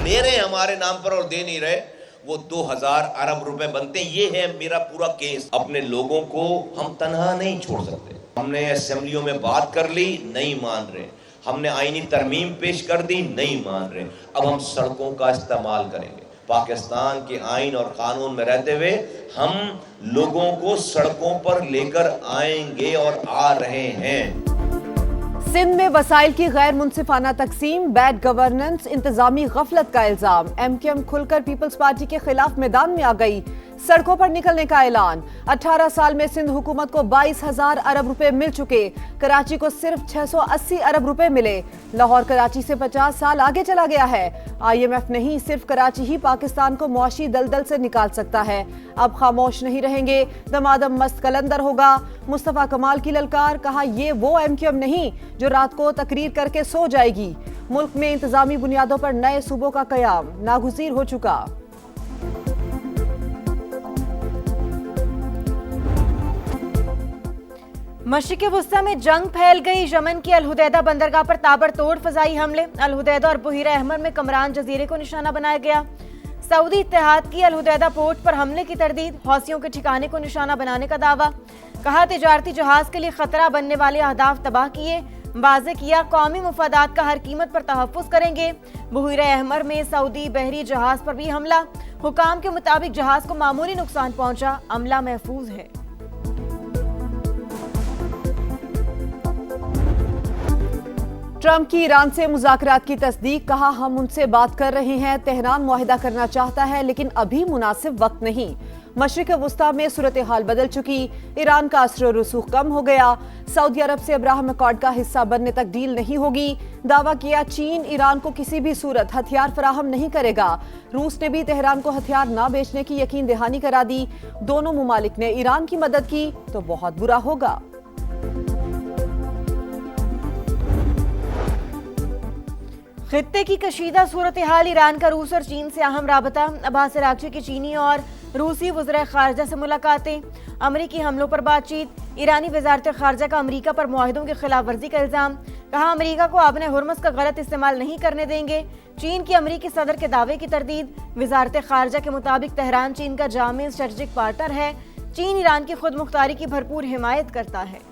ले रहे हैं हमारे नाम पर और दे नहीं रहे, वो 2000 अरब रुपए बनते हैं। ये है मेरा पूरा केस। अपने लोगों को हम तनहा नहीं छोड़ सकते। हमने असेंबलियों में बात कर ली, नहीं मान रहे। हमने आईनी तरमीम पेश कर दी, नहीं मान रहे। अब हम सड़कों का इस्तेमाल करेंगे। पाकिस्तान के आइन और कानून में रहते हुए हम लोगों को सड़कों पर लेकर आएंगे और आ रहे हैं। सिंध में वसाइल की गैर मुनसिफाना तकसीम, बैड गवर्नेंस, इंतजामी गफलत का इल्जाम। MKM खुलकर पीपल्स पार्टी के खिलाफ मैदान में आ गई। सड़कों पर निकलने का ऐलान। 18 साल में सिंध हुकूमत को 22,000 अरब रुपए मिल चुके। कराची को सिर्फ 680 अरब रुपए मिले। लाहौर कराची से 50 साल आगे चला गया है। IMF नहीं, सिर्फ कराची ही पाकिस्तान को मुआशी दलदल से निकाल सकता है। अब खामोश नहीं रहेंगे, दमादम मस्त कलंदर होगा। मुस्तफा कमाल की ललकार, कहा ये वो MKM नहीं जो रात को तकरीर करके सो जाएगी। मुल्क में इंतजामी बुनियादों पर नए सूबों का कयाम नागुज़ीर हो चुका। मशरिक़ वुस्ता में जंग फैल गई। यमन की अल-हुदैदा बंदरगाह पर ताबड़तोड़ फजाई हमले। अल-हुदैदा और बुहीरा अहमर में कमरान जजीरे को निशाना बनाया गया। सऊदी इत्तेहाद की अल-हुदैदा पोर्ट पर हमले की तरदीद। हौसियों के ठिकाने को निशाना बनाने का दावा। कहा तिजारती जहाज के लिए खतरा बनने वाले अहदाफ तबाह किए। वाज़े किया कौमी मुफादात का हर कीमत पर तहफ़्फ़ुज़ करेंगे। बुहीरा अहमर में सऊदी बहरी जहाज पर भी हमला। हुकाम के मुताबिक जहाज को मामूली नुकसान पहुंचा, अमला महफूज है। ट्रंप की ईरान से मुज़ाकरात की तस्दीक। कहा हम उनसे बात कर रहे हैं। तेहरान मुआहिदा करना चाहता है लेकिन अभी मुनासिब वक्त नहीं। मशरिक़ वुस्ता में सूरत हाल बदल चुकी। ईरान का असर रसूख कम हो गया। सऊदी अरब से अब्राहम अकॉर्ड का हिस्सा बनने तक डील नहीं होगी। दावा किया चीन ईरान को किसी भी सूरत हथियार फराहम नहीं करेगा। रूस ने भी तेहरान को हथियार न बेचने की यकीन दहानी करा दी। दोनों मुमालिक ने ईरान की मदद की तो बहुत बुरा होगा। खित्ते की कशीदा सूरत हाल। ईरान का रूस और चीन से अहम राबता। अब्बास अरागची की चीनी और रूसी वज़ीर ख़ारजा से मुलाकातें। अमरीकी हमलों पर बातचीत। ईरानी वज़ारत ख़ारजा का अमरीका पर मुआहिदों की खिलाफ वर्जी का इल्ज़ाम। कहा अमरीका को आपने हुर्मस का गलत इस्तेमाल नहीं करने देंगे। चीन की अमरीकी सदर के दावे की तरदीद। वज़ारत ख़ारजा के मुताबिक तेहरान चीन का जामी स्ट्रेटेजिक पार्टनर है। चीन ईरान की खुद मुख्तारी की भरपूर हिमायत करता है।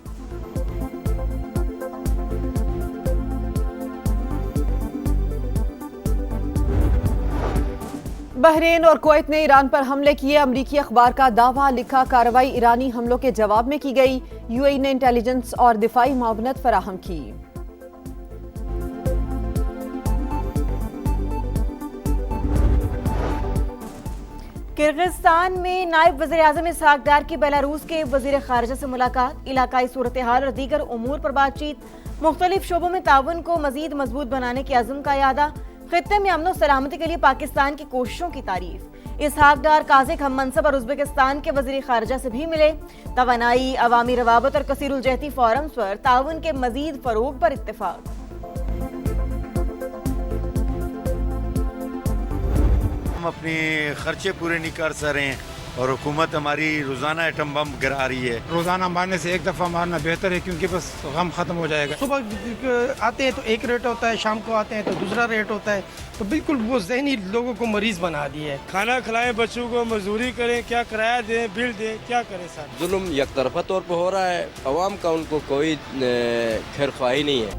बहरीन और कुवैत ने ईरान पर हमले किए। अमरीकी अखबार का दावा। लिखा कार्रवाई ईरानी हमलों के जवाब में की गई। UAE ने इंटेलिजेंस और दिफाई मावनत फराहम की। किर्गिस्तान में नायब वज़ीर-ए-आज़म इसहाक डार की बेलारूस के वज़ीर ख़ारजा से मुलाकात। इलाकाई सूरत हाल और दीगर उमूर पर बातचीत। मुख्तलिफ शोबों में ताउन को मज़ीद मजबूत बनाने के अज़्म का यादा। खित्ते में अमन और सलामती के लिए पाकिस्तान की कोशिशों की तारीफ। इसहाक डार काज़िक हम मनसब और उज़्बेकिस्तान के वज़ीर ख़ारजा से भी मिले। तवानाई, अवामी रवाबत और कसीरुल जहती फोरम्स पर ताउन के मज़ीद फ़रोग़ पर इत्तेफ़ाक़। हम अपने खर्चे पूरे नहीं कर सक रहे हैं और हुकूमत हमारी रोज़ाना एटम बम गिरा रही है। रोज़ाना मारने से एक दफ़ा मारना बेहतर है क्योंकि बस गम ख़त्म हो जाएगा। सुबह आते हैं तो एक रेट होता है, शाम को आते हैं तो दूसरा रेट होता है। तो बिल्कुल वो ज़हनी लोगों को मरीज़ बना दिया है। खाना खिलाएं, बच्चों को मजदूरी करें, क्या किराया दें, बिल दें, क्या करें सर। जुल्म एक तरफा तौर पर हो रहा है। अवाम का उनको कोई खैरख्वाही नहीं है।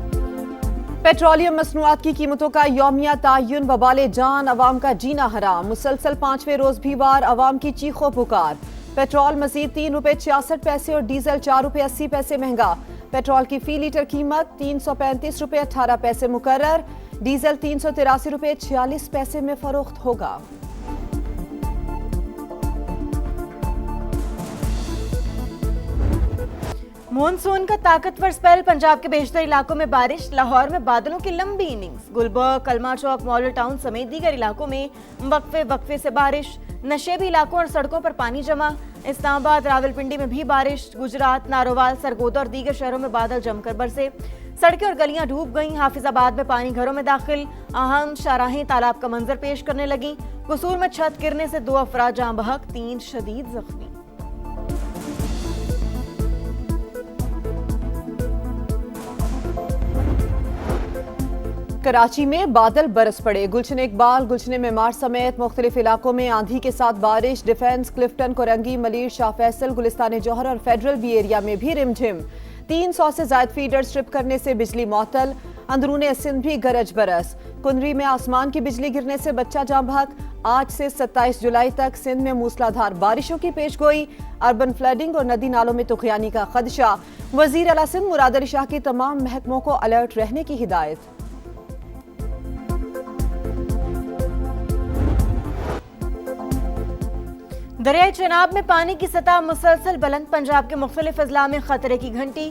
पेट्रोलियम मसनूआत की कीमतों का यौमिया तायुन। वबाले जान अवाम का जीना हराम। मुसलसल 5वें रोज भी वार अवाम की चीखों पुकार। पेट्रोल मजीद ₹3.66 और डीजल ₹4.80 महंगा। पेट्रोल की फी लीटर कीमत ₹335.18 मुकर्रर। डीजल ₹383.46 में फरोख्त होगा। मॉनसून का ताकतवर स्पेल। पंजाब के बेशतर इलाकों में बारिश। लाहौर में बादलों की लंबी इनिंग्स। गुलबर्ग, कलमा चौक, मॉडल टाउन समेत दीगर इलाकों में वक्फे वक्फे से बारिश। नशेबी इलाकों और सड़कों पर पानी जमा। इस्लामाबाद, रावलपिंडी में भी बारिश। गुजरात, नारोवाल, सरगोदा और दीगर शहरों में बादल जमकर बरसे। सड़कें और गलियां डूब गईं। हाफिजाबाद में पानी घरों में दाखिल। अहम शाहराहें तालाब का मंजर पेश करने लगी। कसूर में छत गिरने से 2 अफराद जाँ बहक, 3 शदीद जख्मी। कराची में बादल बरस पड़े। गुलशन इकबाल, गुलशन मेमार समेत मुख्तलिफ इलाकों में आंधी के साथ बारिश। डिफेंस, क्लिफ्टन, कोरंगी, मलीर, शाह फैसल, गुलिस्तान जौहर और फेडरल बी एरिया में भी रिमझिम। 300 से ज्यादा फीडर स्ट्रिप करने से बिजली मअतल। अंदरूने सिंध भी गरज बरस। कुंदरी में आसमान की बिजली गिरने से बच्चा जाँ बहक। आज से 27 जुलाई तक सिंध में मूसलाधार बारिशों की पेशगोई। अर्बन फ्लडिंग और नदी नालों में तुग़यानी का खदशा। वजीर आला सिंध मुराद अली शाह की तमाम महकमों को अलर्ट रहने की हिदायत। दरियाई चेनाब में पानी की सतह मुसलसल बुलंद। पंजाब के मुख्तलिफ अजला में खतरे की घंटी।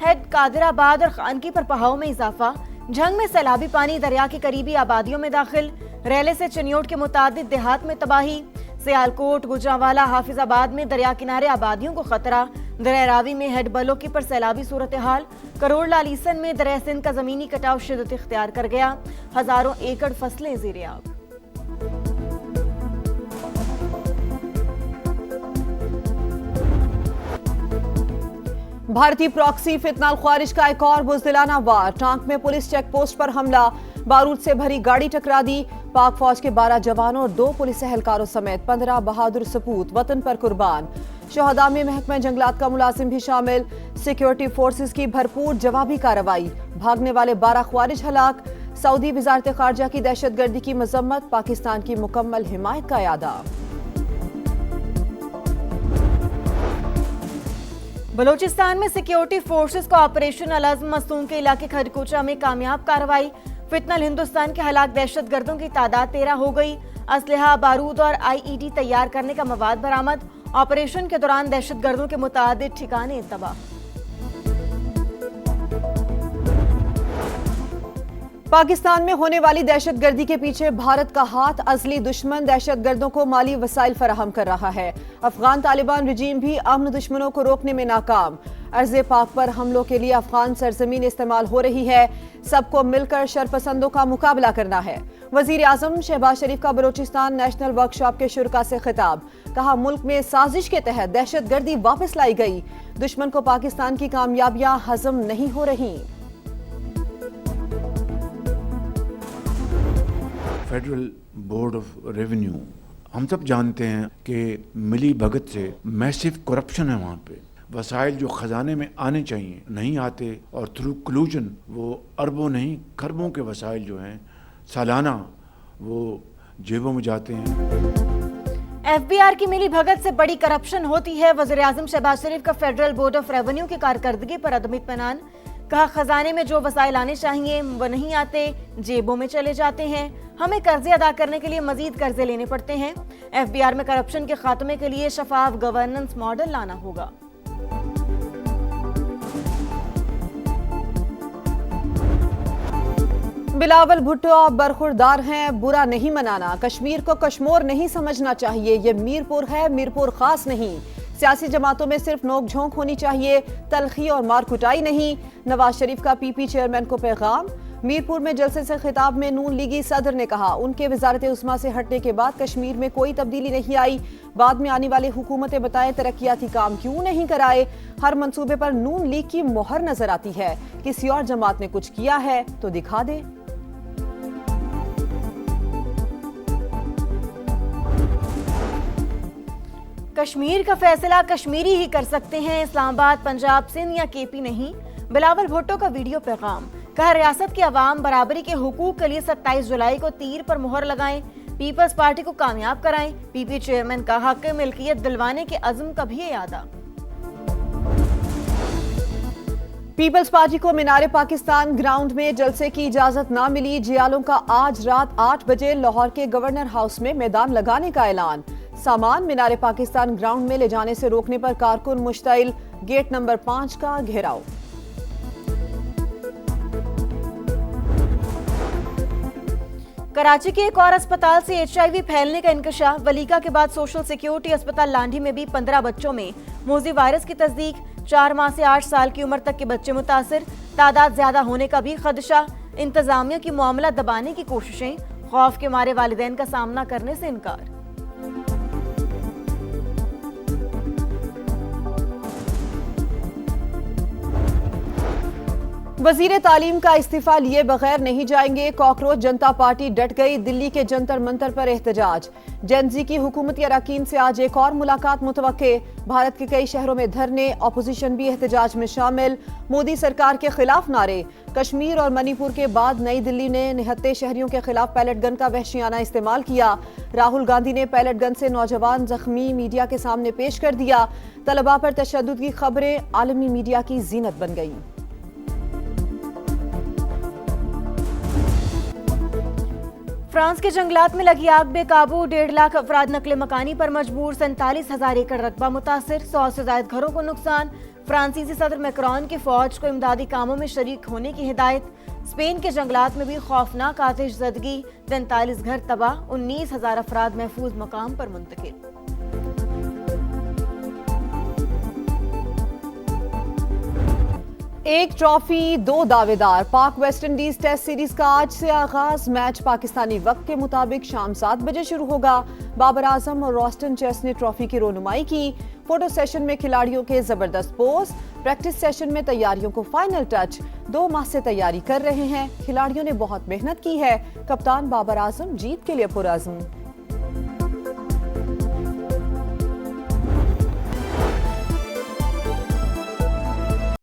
हेड, कादिराबाद और खानकी पर बहाव में इजाफा। झंग में सैलाबी पानी दरिया की करीबी आबादियों में दाखिल। रेले से चनियोट के मुतादिद देहात में तबाही। सियालकोट, गुजरांवाला, हाफिजाबाद में दरिया किनारे आबादियों को खतरा। दरिया रावी में हेड बलोकी पर सैलाबी सूरत हाल। करोड़ लालीसन में दरिया सिंध का जमीनी कटाव शिद्दत इख्तियार कर गया। हजारों एकड़ फसलें ज़ेरे आब। भारतीय प्रॉक्सी फितनाल ख्वारिज का एक और बुज़दिलाना वार। टांक में पुलिस चेक पोस्ट पर हमला। बारूद से भरी गाड़ी टकरा दी। पाक फौज के 12 जवानों और 2 पुलिस एहलकारों समेत 15 बहादुर सपूत वतन पर कुर्बान। शहदा में महकमा जंगलात का मुलाजिम भी शामिल। सिक्योरिटी फोर्सेस की भरपूर जवाबी कार्रवाई। भागने वाले 12 ख्वारिज हलाक। सऊदी वजारत खारजा की दहशतगर्दी की मजम्मत। पाकिस्तान की मुकम्मल हिमायत का यादा। बलोचिस्तान में सिक्योरिटी फोर्सेस का ऑपरेशन अल-अज़्म मसूम के इलाके खरकोचा में कामयाब कार्रवाई। फितनल हिंदुस्तान के हलाक दहशतगर्दों की तादाद 13 हो गई। असलहा, बारूद और IED तैयार करने का मवाद बरामद। ऑपरेशन के दौरान दहशतगर्दों के मुतादिद ठिकाने तबाह। पाकिस्तान में होने वाली दहशतगर्दी के पीछे भारत का हाथ। असली दुश्मन दहशतगर्दों को माली वसाइल फराहम कर रहा है। अफगान तालिबान रजीम भी अमन दुश्मनों को रोकने में नाकाम। अर्ज़े पाक पर हमलों के लिए अफगान सरजमीन इस्तेमाल हो रही है। सबको मिलकर शरपसंदों का मुकाबला करना है। वजीर आजम शहबाज शरीफ का बलोचिस्तान नेशनल वर्कशॉप के शुरका से खिताब। कहा, मुल्क में साजिश के तहत दहशतगर्दी वापस लाई गई। दुश्मन को पाकिस्तान की कामयाबियां हजम नहीं हो रही। फेडरल बोर्ड ऑफ रेवेन्यू, हम सब जानते हैं कि मिली भगत से मैसिव करप्शन है वहाँ पे। वसाइल जो ख़जाने में आने चाहिए नहीं आते और थ्रू कलूजन वो अरबों नहीं खरबों के वसाइल जो हैं सालाना वो जेबों में जाते हैं। FBR की मिली भगत से बड़ी करप्शन होती है। वज़ीर आज़म शहबाज शरीफ का फेडरल बोर्ड ऑफ रेवेन्यू की कारकर्दगी पर अदम इत्मीनान। कहा, खजाने में जो वसाइल आने चाहिए वो नहीं आते, जेबों में चले जाते हैं। हमें कर्जे अदा करने के लिए मजीद कर्जे लेने पड़ते हैं। FBR में करप्शन के खात्मे के लिए शफाफ गवर्नेंस मॉडल लाना होगा। बिलावल भुट्टो अब बरखुरदार हैं। बुरा नहीं मनाना। कश्मीर को कश्मोर नहीं समझना चाहिए। ये मीरपुर है, मीरपुर खास नहीं। सियासी जमातों में सिर्फ नोक झोंक होनी चाहिए, तलखी और मारकुटाई नहीं। नवाज शरीफ का PP चेयरमैन को पैगाम। मीरपुर में जलसे से खिताब में नून लीगी सदर ने कहा, उनके वजारत उस्मा से हटने के बाद कश्मीर में कोई तब्दीली नहीं आई। बाद में आने वाली हुकूमतें बताएं तरक्याती काम क्यों नहीं कराए। हर मंसूबे पर नून लीग की मोहर नजर आती है। किसी और जमात ने कुछ किया है तो दिखा दे। कश्मीर का फैसला कश्मीरी ही कर सकते हैं। इस्लामाबाद, पंजाब, सिंध या KP नहीं। बिलावल भुट्टो का वीडियो पैगाम। कहा, रियासत के अवाम बराबरी के हुकूक के लिए 27 जुलाई को तीर पर मुहर लगाएं। पीपल्स पार्टी को कामयाब कराएं। PP चेयरमैन का हक मिल्कियत दिलवाने के अज़्म का भी इरादा। पीपल्स पार्टी को मीनारे पाकिस्तान ग्राउंड में जलसे की इजाजत ना मिली। जियालों का आज रात 8 बजे लाहौर के गवर्नर हाउस में मैदान लगाने का ऐलान। सामान मीनारे पाकिस्तान ग्राउंड में ले जाने से रोकने पर कारकुन मुश्तइल। गेट नंबर 5 का घेराव। कराची के एक और अस्पताल से HIV फैलने का इंकशाफ। वलीका के बाद सोशल सिक्योरिटी अस्पताल लांडी में भी 15 बच्चों में मोज़ी वायरस की तस्दीक। 4 माह से 8 साल की उम्र तक के बच्चे मुतासिर। तादाद ज्यादा होने का भी खदशा। इंतजामिया की मामला दबाने की कोशिशें। खौफ के मारे वालिदैन का सामना करने से इनकार। वजीर तालीम का इस्तीफा लिए बगैर नहीं जाएंगे, कॉकरोच जनता पार्टी डट गई, दिल्ली के जंतर मंतर पर एहतजाज। जेनजी की हुकूमती अरकान से आज एक और मुलाकात मुतवक्के। भारत के कई शहरों में धरने, ऑपोजिशन भी एहतजाज में शामिल। मोदी सरकार के खिलाफ नारे। कश्मीर और मणिपुर के बाद नई दिल्ली ने निहत्ते शहरियों के खिलाफ पैलेट गन का वहशियाना इस्तेमाल किया। राहुल गांधी ने पैलेट गन से नौजवान जख्मी मीडिया के सामने पेश कर दिया। तलबा पर तशद्दुद की खबरें आलमी मीडिया की जीनत बन गईं। फ्रांस के जंगलात में लगी आग बेकाबू, 1.5 लाख अफराद नकले मकानी पर मजबूर, 47,000 एकड़ रकबा मुतासिर, 100 से ज्यादा घरों को नुकसान। फ्रांसीसी सदर मैक्रोन की फौज को इमदादी कामों में शरीक होने की हिदायत। स्पेन के जंगलात में भी खौफनाक आतिशज़दगी, 43 घर तबाह, 19,000 अफराद महफूज मकाम पर मुंतकिल। एक ट्रॉफी, 2 दावेदार। पाक वेस्ट इंडीज टेस्ट सीरीज का आज से आगाज। मैच पाकिस्तानी वक्त के मुताबिक शाम 7 बजे शुरू होगा। बाबर आजम और रॉस्टन चेस ने ट्रॉफी की रोनुमाई की। फोटो सेशन में खिलाड़ियों के जबरदस्त पोज। प्रैक्टिस सेशन में तैयारियों को फाइनल टच। 2 माह से तैयारी कर रहे हैं। खिलाड़ियों ने बहुत मेहनत की है। कप्तान बाबर आजम जीत के लिए पुरअज़्म।